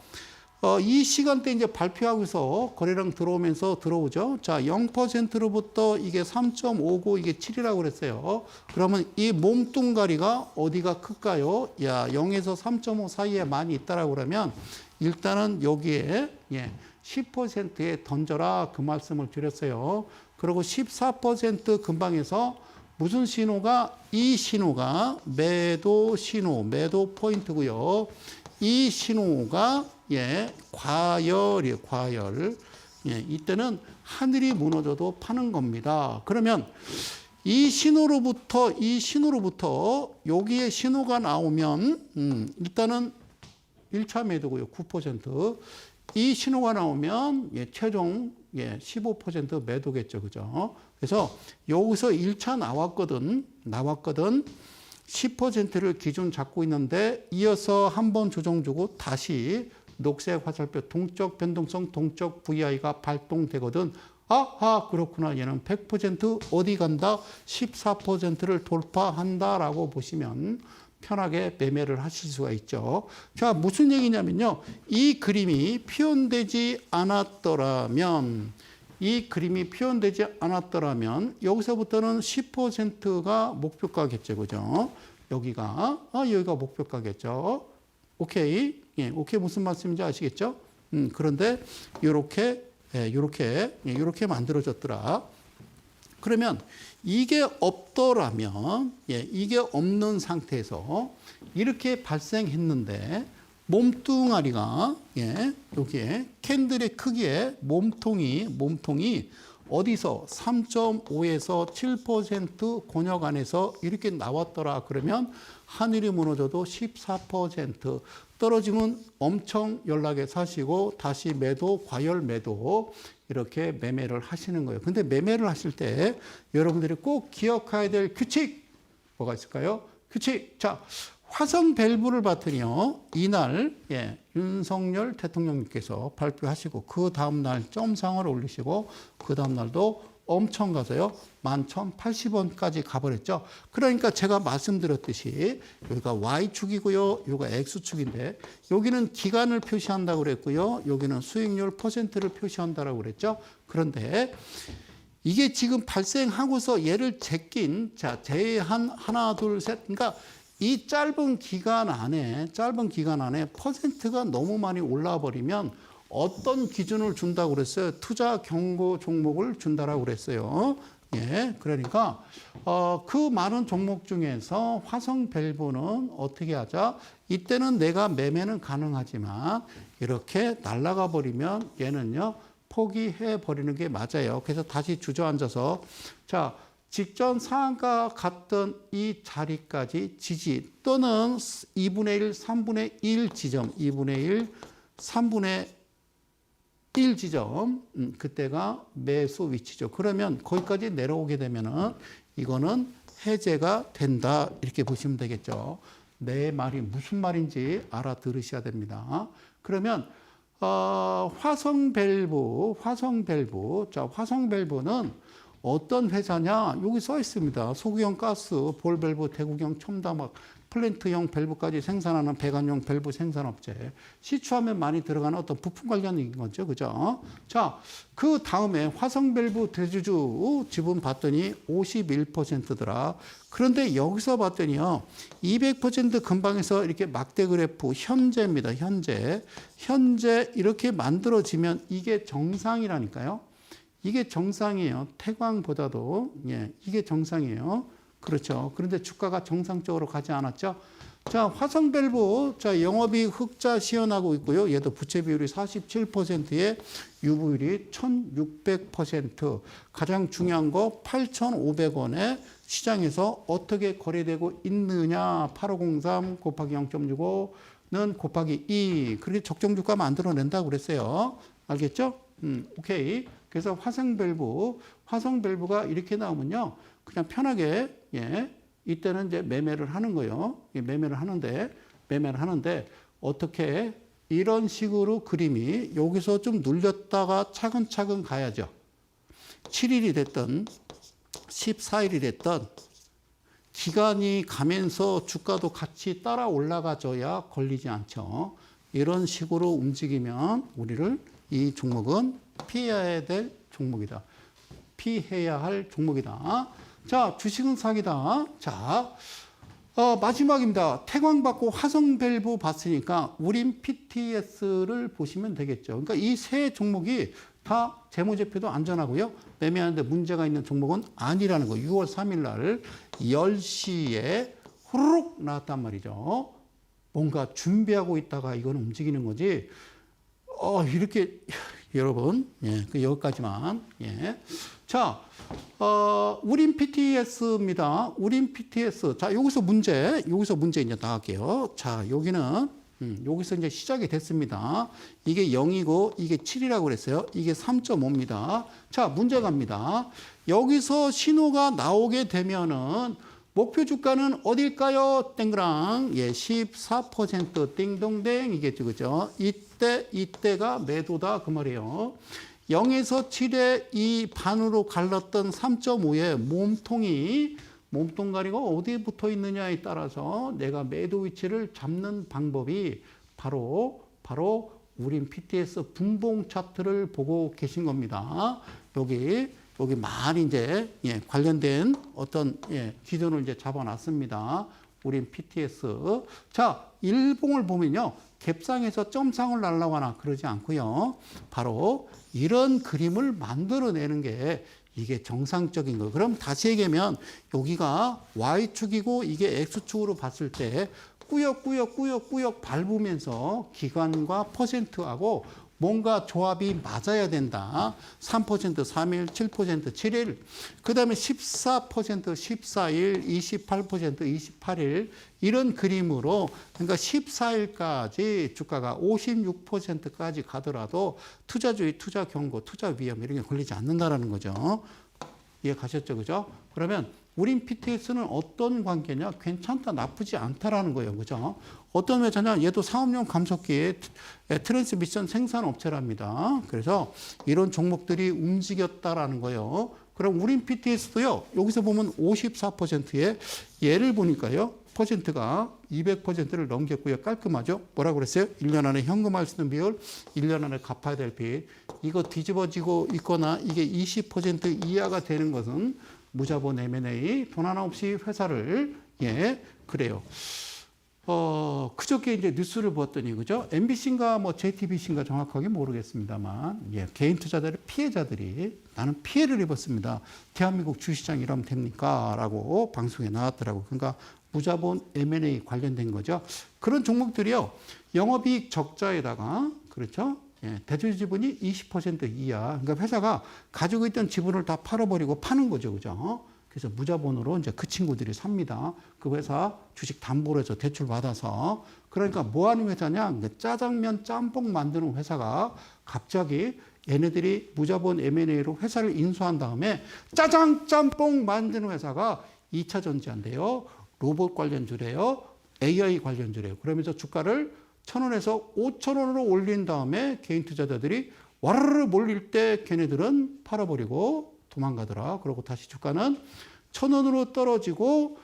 이 시간대 이제 발표하고서 거래량 들어오면서 들어오죠. 자, 0%로부터 이게 3.59 이게 7이라고 그랬어요. 그러면 이 몸뚱가리가 어디가 클까요? 0에서 3.5 사이에 많이 있다라고 그러면 일단은 여기에 10%에 던져라 그 말씀을 드렸어요. 그리고 14% 근방에서 무슨 신호가 이 신호가 매도 포인트고요. 이 신호가 과열이에요. 과열. 이때는 하늘이 무너져도 파는 겁니다. 그러면 이 신호로부터 여기에 신호가 나오면 일단은 1차 매도고요. 9%. 이 신호가 나오면 최종 15% 매도겠죠. 그죠? 그래서 여기서 1차 나왔거든. 10%를 기준 잡고 있는데 이어서 한번 조정 주고 다시 녹색 화살표 동적 변동성 동적 VI가 발동되거든. 아하 그렇구나. 얘는 100% 어디 간다? 14%를 돌파한다라고 보시면 편하게 매매를 하실 수가 있죠. 자, 무슨 얘기냐면요. 이 그림이 표현되지 않았더라면 여기서부터는 10%가 목표가겠죠. 그죠? 여기가 목표가겠죠. 오케이. 오케이 무슨 말씀인지 아시겠죠? 그런데 이렇게 만들어졌더라. 그러면 이게 없더라면, 이게 없는 상태에서 이렇게 발생했는데 몸뚱아리가 여기에 캔들의 크기에 몸통이 어디서 3.5에서 7% 권역 안에서 이렇게 나왔더라. 그러면 하늘이 무너져도 14% 떨어지면 엄청 연락에 사시고 다시 매도, 과열 매도 이렇게 매매를 하시는 거예요. 근데 매매를 하실 때 여러분들이 꼭 기억해야 될 규칙 뭐가 있을까요? 규칙. 자, 화성 밸브를 봤더니요. 이날 윤석열 대통령님께서 발표하시고 그 다음 날 점상을 올리시고 그 다음 날도 엄청 가서요. 11,080원까지 가버렸죠. 그러니까 제가 말씀드렸듯이 여기가 Y축이고요. 여기가 X축인데 여기는 기간을 표시한다고 그랬고요. 여기는 수익률 %를 표시한다고 그랬죠. 그런데 이게 지금 발생하고서 얘를 제한 하나, 둘, 셋. 그러니까 이 짧은 기간 안에 퍼센트가 너무 많이 올라 버리면 어떤 기준을 준다고 그랬어요? 투자 경고 종목을 준다라고 그랬어요. 그러니까 그 많은 종목 중에서 화성 밸브는 어떻게 하자? 이때는 내가 매매는 가능하지만 이렇게 날아가 버리면 얘는요 포기해 버리는 게 맞아요. 그래서 다시 주저앉아서 자. 직전 상한가 갔던 이 자리까지 지지 또는 2분의 1, 3분의 1 지점, 2분의 1, 3분의 1지점, 그때가 매수 위치죠. 그러면 거기까지 내려오게 되면은 이거는 해제가 된다. 이렇게 보시면 되겠죠. 내 말이 무슨 말인지 알아들으셔야 됩니다. 그러면 화성밸브. 자, 화성밸브는 어떤 회사냐? 여기 써 있습니다. 소규형 가스, 볼밸브, 대구경, 첨다막, 플랜트형 밸브까지 생산하는 배관용 밸브 생산업체. 시추하면 많이 들어가는 어떤 부품 관련인 거죠. 그죠? 자, 그 다음에 화성밸브 대주주 지분 봤더니 51%더라. 그런데 여기서 봤더니요. 200% 근방에서 이렇게 막대 그래프 현재입니다. 현재 이렇게 만들어지면 이게 정상이라니까요. 이게 정상이에요. 태광보다도. 예, 이게 정상이에요. 그렇죠. 그런데 주가가 정상적으로 가지 않았죠. 자, 화성밸브. 자, 영업이익 흑자 시현하고 있고요. 얘도 부채 비율이 47%에 유보율이 1600%. 가장 중요한 거 8,500원에 시장에서 어떻게 거래되고 있느냐. 8503 곱하기 0.65는 곱하기 2. 그렇게 적정 주가 만들어낸다고 그랬어요. 알겠죠? 오케이. 그래서 화성밸브가 이렇게 나오면요. 그냥 편하게, 예, 이때는 이제 매매를 하는 거예요. 매매를 하는데, 어떻게, 이런 식으로 그림이 여기서 좀 눌렸다가 차근차근 가야죠. 7일이 됐든, 14일이 됐든, 기간이 가면서 주가도 같이 따라 올라가줘야 걸리지 않죠. 이런 식으로 움직이면 이 종목은 피해야 될 종목이다. 피해야 할 종목이다. 자, 주식은 사기다. 자, 마지막입니다. 태광받고 화성밸브 봤으니까 우린 PTS를 보시면 되겠죠. 그러니까 이 세 종목이 다 재무제표도 안전하고요. 매매하는데 문제가 있는 종목은 아니라는 거. 6월 3일 날 10시에 후루룩 나왔단 말이죠. 뭔가 준비하고 있다가 이건 움직이는 거지. 이렇게 여러분, 예, 여기까지만. 예. 자, 우린 PTS입니다. 우린 PTS. 자, 여기서 문제 이제 나갈게요. 자, 여기서 이제 시작이 됐습니다. 이게 0이고 이게 7이라고 그랬어요. 이게 3.5입니다. 자, 문제 갑니다. 여기서 신호가 나오게 되면은 목표 주가는 어딜까요? 땡그랑. 예, 14% 띵동댕 이겠죠. 그죠? 이때가 매도다. 그 말이에요. 0에서 7에 이 반으로 갈랐던 3.5의 몸통가리가 어디에 붙어 있느냐에 따라서 내가 매도 위치를 잡는 방법이 바로 우린 PTS 분봉 차트를 보고 계신 겁니다. 여기 많이 이제 관련된 어떤 기준을 이제 잡아놨습니다. 우린 PTS. 자, 일봉을 보면요. 갭상에서 점상을 날라가나 그러지 않고요. 바로 이런 그림을 만들어내는 게 이게 정상적인 거. 그럼 다시 얘기하면 여기가 Y축이고 이게 X축으로 봤을 때 꾸역꾸역 밟으면서 기간과 퍼센트하고 뭔가 조합이 맞아야 된다. 3%, 3일, 7%, 7일. 그 다음에 14%, 14일, 28%, 28일. 이런 그림으로, 그러니까 14일까지 주가가 56%까지 가더라도 투자주의, 투자 경고, 투자 위험 이런 게 걸리지 않는다라는 거죠. 이해 가셨죠? 그죠? 그러면 우린 PTS는 어떤 관계냐? 괜찮다, 나쁘지 않다라는 거예요. 그죠? 어떤 회사냐? 얘도 상업용 감속기의 트랜스미션 생산업체랍니다. 그래서 이런 종목들이 움직였다라는 거예요. 그럼 우린 PTS도요, 여기서 보면 54%에 얘를 보니까요, 퍼센트가 200%를 넘겼고요. 깔끔하죠? 뭐라고 그랬어요? 1년 안에 현금할 수 있는 비율, 1년 안에 갚아야 될 빚. 이거 뒤집어지고 있거나 이게 20% 이하가 되는 것은 무자본 M&A, 돈 하나 없이 회사를, 그래요. 그저께 이제 뉴스를 보았더니, 그죠? MBC인가 뭐 JTBC인가 정확하게 모르겠습니다만, 개인 투자자들, 피해자들이 나는 피해를 입었습니다. 대한민국 주시장 이러면 됩니까? 라고 방송에 나왔더라고요. 그러니까 무자본 M&A 관련된 거죠. 그런 종목들이요. 영업이익 적자에다가, 그렇죠? 대출 지분이 20% 이하. 그러니까 회사가 가지고 있던 지분을 다 팔아버리고 파는 거죠. 그죠? 그래서 무자본으로 이제 그 친구들이 삽니다. 그 회사 주식 담보로 해서 대출 받아서. 그러니까 뭐 하는 회사냐? 짜장면 짬뽕 만드는 회사가 갑자기 얘네들이 무자본 M&A로 회사를 인수한 다음에 짜장 짬뽕 만드는 회사가 2차 전지한대요. 로봇 관련주래요. AI 관련주래요. 그러면서 주가를 1,000원에서 5,000원으로 올린 다음에 개인 투자자들이 와르르 몰릴 때 걔네들은 팔아버리고 도망가더라. 그러고 다시 주가는 1,000원으로 떨어지고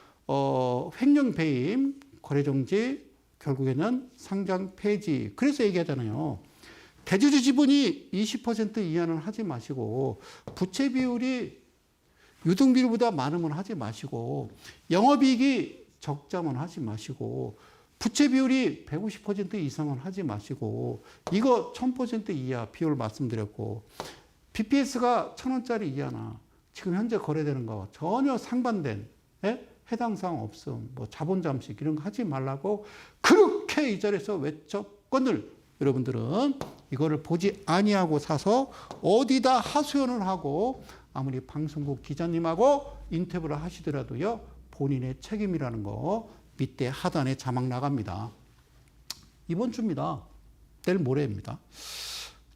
횡령 배임, 거래정지, 결국에는 상장 폐지. 그래서 얘기하잖아요. 대주주 지분이 20% 이하는 하지 마시고 부채 비율이 유동 비율보다 많으면 하지 마시고 영업이익이 적자면 하지 마시고 부채 비율이 150% 이상은 하지 마시고 이거 1000% 이하 비율 말씀드렸고 BPS가 1,000원짜리 이하나 지금 현재 거래되는 거 전혀 상반된 해당 사항 없음 뭐 자본 잠식 이런 거 하지 말라고 그렇게 이 자리에서 외쳤건을 여러분들은 이거를 보지 아니하고 사서 어디다 하소연을 하고 아무리 방송국 기자님하고 인터뷰를 하시더라도요 본인의 책임이라는 거 밑에 하단에 자막 나갑니다. 이번 주입니다. 내일 모레입니다.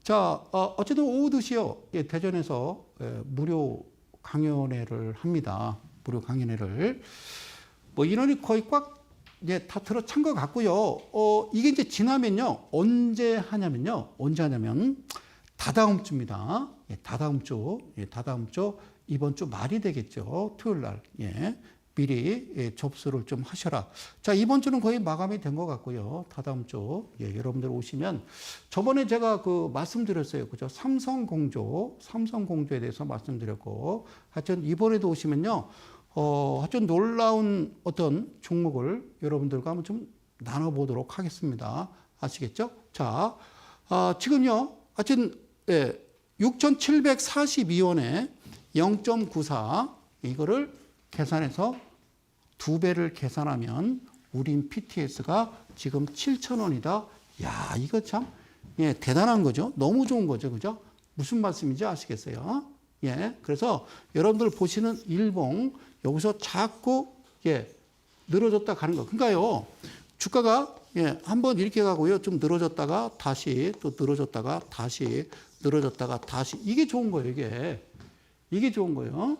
자, 어쨌든 오후 2시요. 대전에서 무료 강연회를 합니다. 무료 강연회를. 뭐 인원이 거의 꽉 다 들어찬 것 같고요. 이게 이제 지나면요. 언제 하냐면 다다음 주입니다. 다다음 주. 다다음 주 이번 주 말이 되겠죠. 토요일 날. 미리 접수를 좀 하셔라. 자, 이번 주는 거의 마감이 된 것 같고요. 다다음 주. 여러분들 오시면 저번에 제가 말씀드렸어요. 그죠? 삼성공조에 대해서 말씀드렸고 하여튼 이번에도 오시면요. 하여튼 놀라운 어떤 종목을 여러분들과 한번 좀 나눠보도록 하겠습니다. 아시겠죠? 자, 지금요. 하여튼 6,742원에 0.94 이거를 계산해서 2배를 계산하면 우린 PTS가 지금 7,000원이다. 야, 이거 참 대단한 거죠. 너무 좋은 거죠. 그죠? 무슨 말씀인지 아시겠어요? 그래서 여러분들 보시는 일봉 여기서 자꾸 늘어졌다 가는 거. 그러니까요. 주가가 한번 이렇게 가고요. 좀 늘어졌다가 다시 또 늘어졌다가 다시 늘어졌다가 다시 이게 좋은 거예요. 이게 좋은 거예요.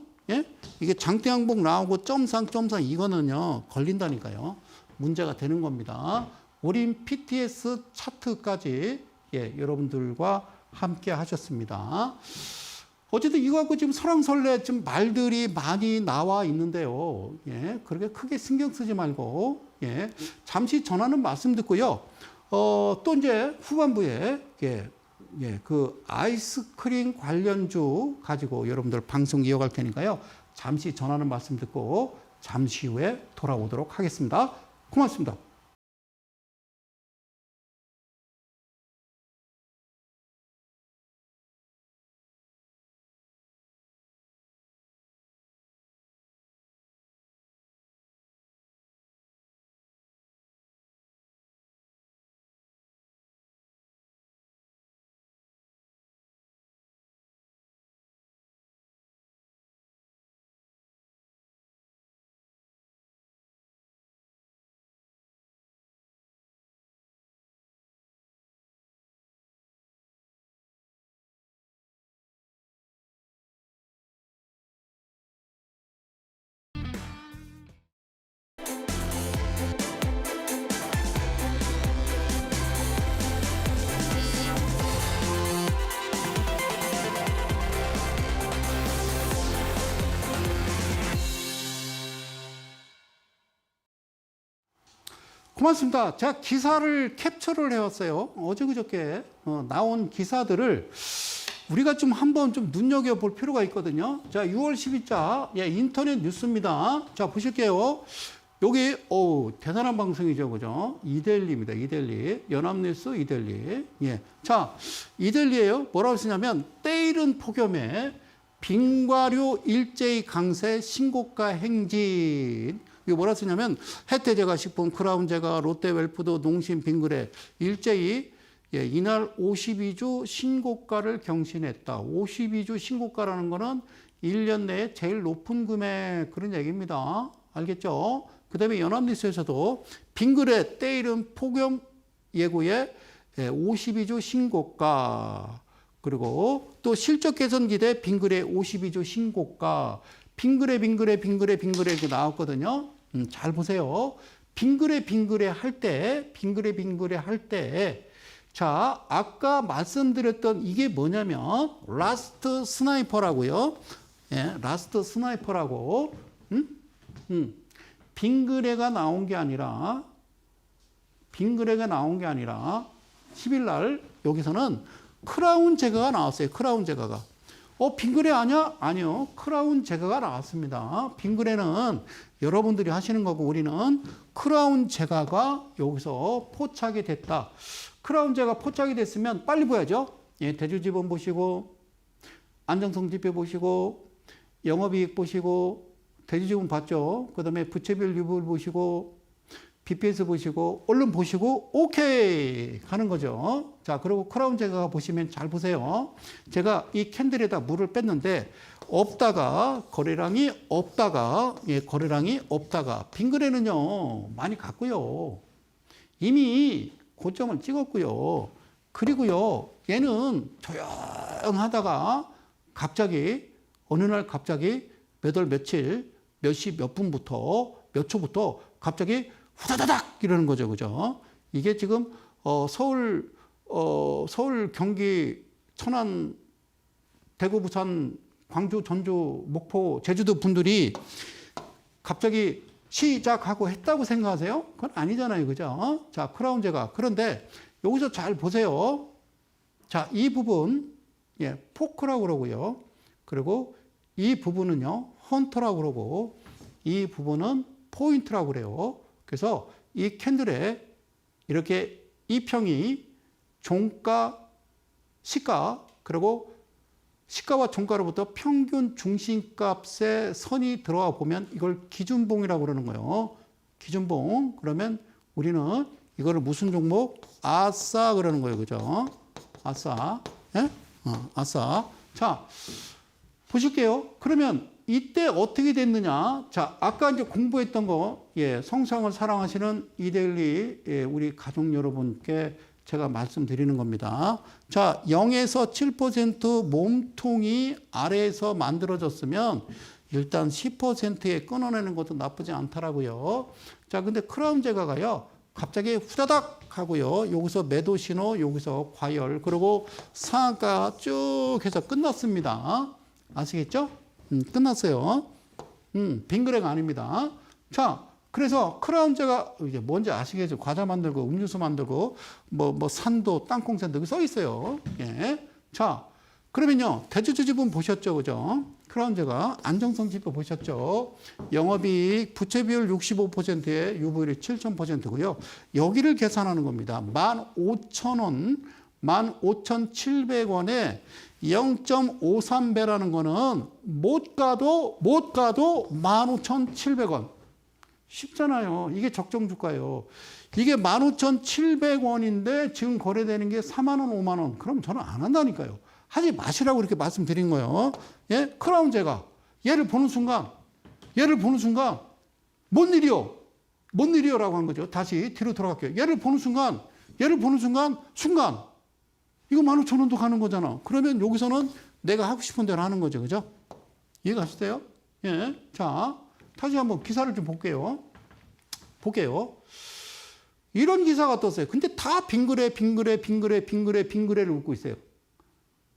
이게 장대 항복 나오고 점상 이거는요. 걸린다니까요. 문제가 되는 겁니다. 우린 PTS 차트까지 여러분들과 함께 하셨습니다. 어쨌든 이거 갖고 지금 설왕설래 좀 말들이 많이 나와 있는데요. 그렇게 크게 신경 쓰지 말고 잠시 전하는 말씀 듣고요. 또 이제 후반부에 그 아이스크림 관련주 가지고 여러분들 방송 이어갈 테니까요. 잠시 전하는 말씀 듣고 잠시 후에 돌아오도록 하겠습니다. 고맙습니다. 고맙습니다. 제가 기사를 캡처를 해왔어요. 어제 그저께 나온 기사들을 우리가 좀 한번 좀 눈여겨볼 필요가 있거든요. 자, 6월 10일자 인터넷 뉴스입니다. 자, 보실게요. 여기 대단한 방송이죠, 그죠? 이데일리입니다. 이데일리. 연합뉴스 이데일리. 자, 이데일리예요. 뭐라고 쓰냐면 때이른 폭염에 빙과류 일제히 강세 신고가 행진. 이거 뭐라 쓰냐면 혜태제과식품, 크라운제과, 롯데웰푸드, 농심, 빙그레 일제히 이날 52주 신고가를 경신했다. 52주 신고가라는 거는 1년 내에 제일 높은 금액 그런 얘기입니다. 알겠죠? 그 다음에 연합뉴스에서도 빙그레 때이른 폭염 예고에 52주 신고가. 그리고 또 실적 개선 기대 빙그레 52주 신고가. 빙그레 이렇게 나왔거든요. 잘 보세요. 빙그레 할 때, 자, 아까 말씀드렸던 이게 뭐냐면, 라스트 스나이퍼라고요. 예, 라스트 스나이퍼라고. 빙그레가 나온 게 아니라, 10일 날 여기서는 크라운 제거가 나왔어요. 크라운 제거가. 빙그레 아니야? 아니요. 크라운 제거가 나왔습니다. 빙그레는 여러분들이 하시는 거고 우리는 크라운 제거가 여기서 포착이 됐다. 크라운 제거가 포착이 됐으면 빨리 봐야죠. 예, 대주지분 보시고 안정성 지표 보시고 영업이익 보시고 대주지분 봤죠. 그 다음에 부채비율 유불 보시고 BPS 보시고 얼른 보시고 오케이 하는 거죠. 자, 그리고 크라운 제거가 보시면 잘 보세요. 제가 이 캔들에다 물을 뺐는데 거래량이 없다가 빙그레는요 많이 갔고요. 이미 고점을 찍었고요. 그리고요 얘는 조용하다가 갑자기 어느 날 갑자기 몇 월 며칠 몇 시 몇 분부터 몇 초부터 갑자기 후다다닥 이러는 거죠. 그죠? 이게 지금 서울, 경기, 천안, 대구, 부산, 광주, 전주, 목포, 제주도 분들이 갑자기 시작하고 했다고 생각하세요? 그건 아니잖아요. 그죠? 자, 크라운 제거. 그런데 여기서 잘 보세요. 자, 이 부분, 예, 포크라고 그러고요. 그리고 이 부분은요, 헌터라고 그러고, 이 부분은 포인트라고 그래요. 그래서 이 캔들에 이렇게 이평이 종가, 시가, 그리고 시가와 종가로부터 평균 중심값의 선이 들어와 보면 이걸 기준봉이라고 그러는 거예요. 기준봉. 그러면 우리는 이거를 무슨 종목? 아싸 그러는 거예요. 그죠? 아싸. 예? 아싸. 자, 보실게요. 그러면 이때 어떻게 됐느냐? 자, 아까 이제 공부했던 거, 예, 성상을 사랑하시는 이데일리, 예, 우리 가족 여러분께 제가 말씀드리는 겁니다. 자, 0에서 7% 몸통이 아래에서 만들어졌으면 일단 10%에 끊어내는 것도 나쁘지 않더라고요. 자, 근데 크라운 제거가요, 갑자기 후다닥 하고요. 여기서 매도 신호, 여기서 과열, 그리고 상한가 쭉 해서 끝났습니다. 아시겠죠? 끝났어요. 빙그레가 아닙니다. 자, 그래서 크라운 제거 이게 뭔지 아시겠죠? 과자 만들고 음료수 만들고 뭐 산도 땅콩 산도 여기 써 있어요. 예. 자, 그러면요 대주주지분 보셨죠, 그죠? 크라운 제거 안정성 지표 보셨죠? 영업이익 부채비율 65%에 유보율이 7,000%고요. 여기를 계산하는 겁니다. 15,000원, 15,700원에 0.53배라는 거는 못 가도 15,700원. 쉽잖아요. 이게 적정 주가예요. 이게 15,700원인데 지금 거래되는 게 4만 원, 5만 원. 그럼 저는 안 한다니까요. 하지 마시라고 이렇게 말씀드린 거예요. 예? 크라운 제거. 얘를 보는 순간 뭔 일이요? 라고 한 거죠. 다시 뒤로 돌아갈게요. 얘를 보는 순간 이거 15,000원도 가는 거잖아. 그러면 여기서는 내가 하고 싶은 대로 하는 거죠. 그죠? 이해가시세요? 예. 자, 다시 한번 기사를 좀 볼게요. 이런 기사가 떴어요. 근데 다 빙그레를 웃고 있어요.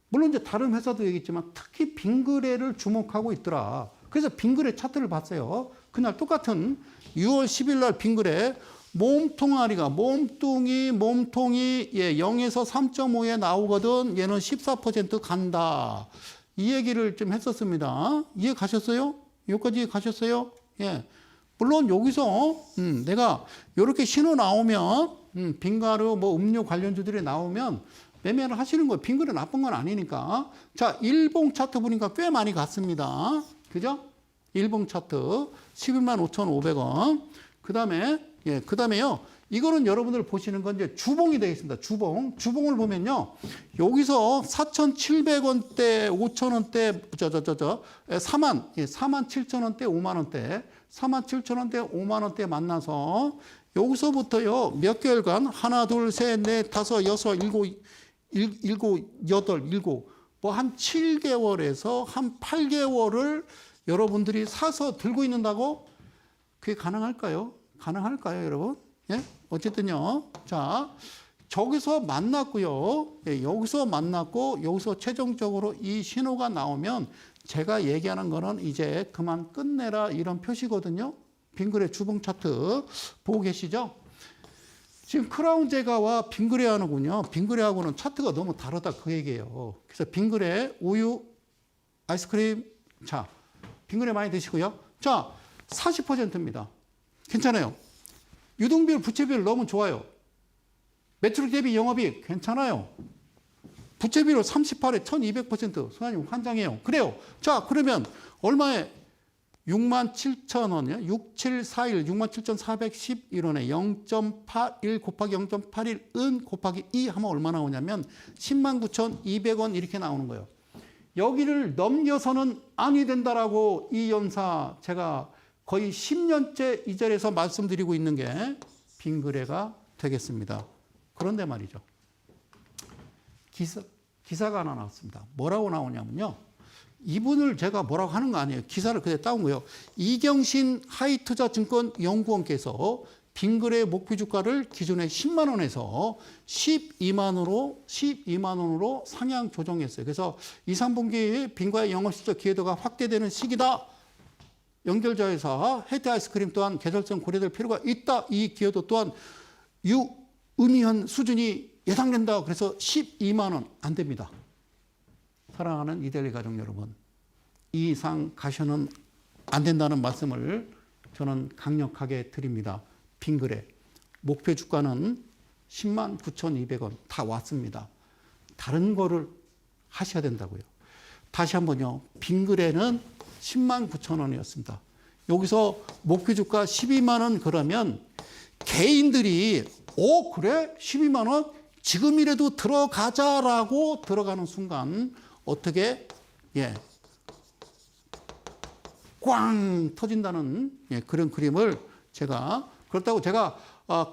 물론 이제 다른 회사도 얘기했지만 특히 빙그레를 주목하고 있더라. 그래서 빙그레 차트를 봤어요. 그날 똑같은 6월 10일 날 빙그레 몸통아리가 몸통이 예, 0에서 3.5에 나오거든. 얘는 14% 간다. 이 얘기를 좀 했었습니다. 이해 가셨어요? 여기까지 가셨어요? 예. 물론 여기서 내가 이렇게 신호 나오면 빙가루 뭐 음료 관련주들이 나오면 매매를 하시는 거예요. 빙그레 나쁜 건 아니니까. 자, 일봉 차트 보니까 꽤 많이 갔습니다. 그죠? 일봉 차트 115,500원. 그다음에요. 이거는 여러분들 보시는 건 이제 주봉이 되겠습니다. 주봉을 보면요. 여기서 4,700원대, 5,000원대, 47,000원대, 5만원대, 47,000원대, 5만원대 만나서 여기서부터요, 몇 개월간, 하나, 둘, 셋, 넷, 다섯, 여섯, 일곱, 여덟, 뭐 한 7개월에서 한 8개월을 여러분들이 사서 들고 있는다고? 그게 가능할까요? 가능할까요, 여러분? 예? 어쨌든요. 자, 저기서 만났고요. 예, 여기서 만났고, 여기서 최종적으로 이 신호가 나오면 제가 얘기하는 거는 이제 그만 끝내라 이런 표시거든요. 빙그레 주봉 차트 보고 계시죠? 지금 크라운 제가와 빙그레하는군요. 빙그레하고는 차트가 너무 다르다 그 얘기예요. 그래서 빙그레, 우유, 아이스크림, 자, 빙그레 많이 드시고요. 자, 40%입니다. 괜찮아요. 유동비율, 부채비율 너무 좋아요. 매출 대비 영업이익 괜찮아요. 부채비율 38에 1200%. 소장님 환장해요. 그래요. 자, 그러면 얼마에? 67,000원이요. 6741, 67,411원에 0.81 곱하기 0.81 은 곱하기 2 하면 얼마 나오냐면 109,200원 이렇게 나오는 거예요. 여기를 넘겨서는 아니 된다라고 이 연사 제가 거의 10년째 이 자리에서 말씀드리고 있는 게 빙그레가 되겠습니다. 그런데 말이죠. 기사가 하나 나왔습니다. 뭐라고 나오냐면요. 이분을 제가 뭐라고 하는 거 아니에요. 기사를 그대로 따온 거예요. 이경신 하이투자증권 연구원께서 빙그레 목표 주가를 기존에 10만 원에서 12만 원으로 상향 조정했어요. 그래서 2, 3분기 빙과의 영업실적 기여도가 확대되는 시기다. 연결자회사 혜태 아이스크림 또한 계절성 고려될 필요가 있다. 이 기여도 또한 유의미한 수준이 예상된다. 그래서 12만 원 안 됩니다. 사랑하는 이데일리 가족 여러분, 이 이상 가셔는 안 된다는 말씀을 저는 강력하게 드립니다. 빙그레 목표 주가는 109,200원 다 왔습니다. 다른 거를 하셔야 된다고요. 다시 한번요. 빙그레는 109,000원이었습니다. 여기서 목표 주가 12만 원 그러면 개인들이 그래? 12만 원? 지금이라도 들어가자라고 들어가는 순간 어떻게 꽝 터진다는 그런 그림을 그렇다고 제가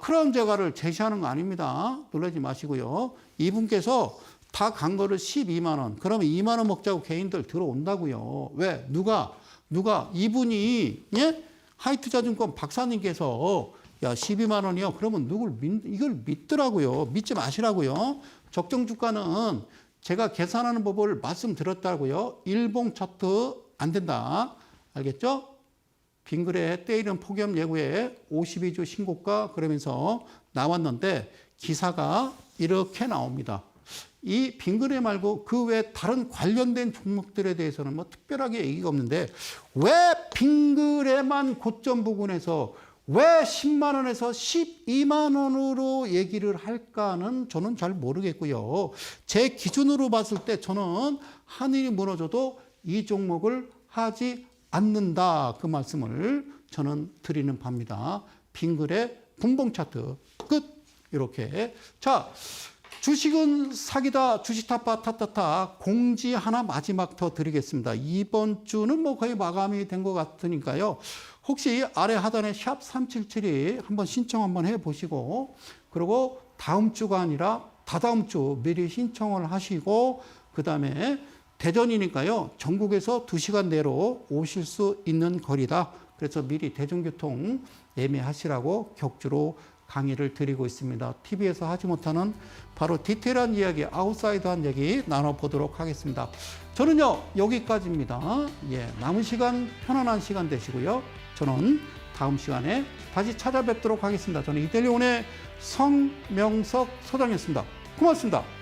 크라운 제가를 제시하는 거 아닙니다. 놀라지 마시고요. 이분께서 다 간 거를 12만 원. 그러면 2만 원 먹자고 개인들 들어온다고요. 왜? 누가 이분이 하이투자증권 박사님께서 12만 원이요. 그러면 이걸 믿더라고요. 믿지 마시라고요. 적정 주가는 제가 계산하는 법을 말씀드렸다고요. 일봉 차트 안 된다. 알겠죠? 빙그레 때이른 폭염 예고에 52주 신고가 그러면서 나왔는데 기사가 이렇게 나옵니다. 이 빙그레 말고 그 외 다른 관련된 종목들에 대해서는 뭐 특별하게 얘기가 없는데 왜 빙그레만 고점 부근에서 왜 10만 원에서 12만 원으로 얘기를 할까는 저는 잘 모르겠고요. 제 기준으로 봤을 때 저는 하늘이 무너져도 이 종목을 하지 않는다. 그 말씀을 저는 드리는 바입니다. 빙그레 분봉 차트 끝. 이렇게. 자, 주식은 사기다. 주식 타파 타타타. 공지 하나 마지막 더 드리겠습니다. 이번 주는 뭐 거의 마감이 된 것 같으니까요. 혹시 아래 하단에 샵 377이 한번 신청 한번 해보시고 그리고 다음 주가 아니라 다다음 주 미리 신청을 하시고 그 다음에 대전이니까요. 전국에서 2시간 내로 오실 수 있는 거리다. 그래서 미리 대중교통 예매하시라고 격주로 강의를 드리고 있습니다. TV에서 하지 못하는 바로 디테일한 이야기, 아웃사이드한 얘기 나눠보도록 하겠습니다. 저는요, 여기까지입니다. 남은 시간 편안한 시간 되시고요. 저는 다음 시간에 다시 찾아뵙도록 하겠습니다. 저는 이데일리온의 성명석 소장이었습니다. 고맙습니다.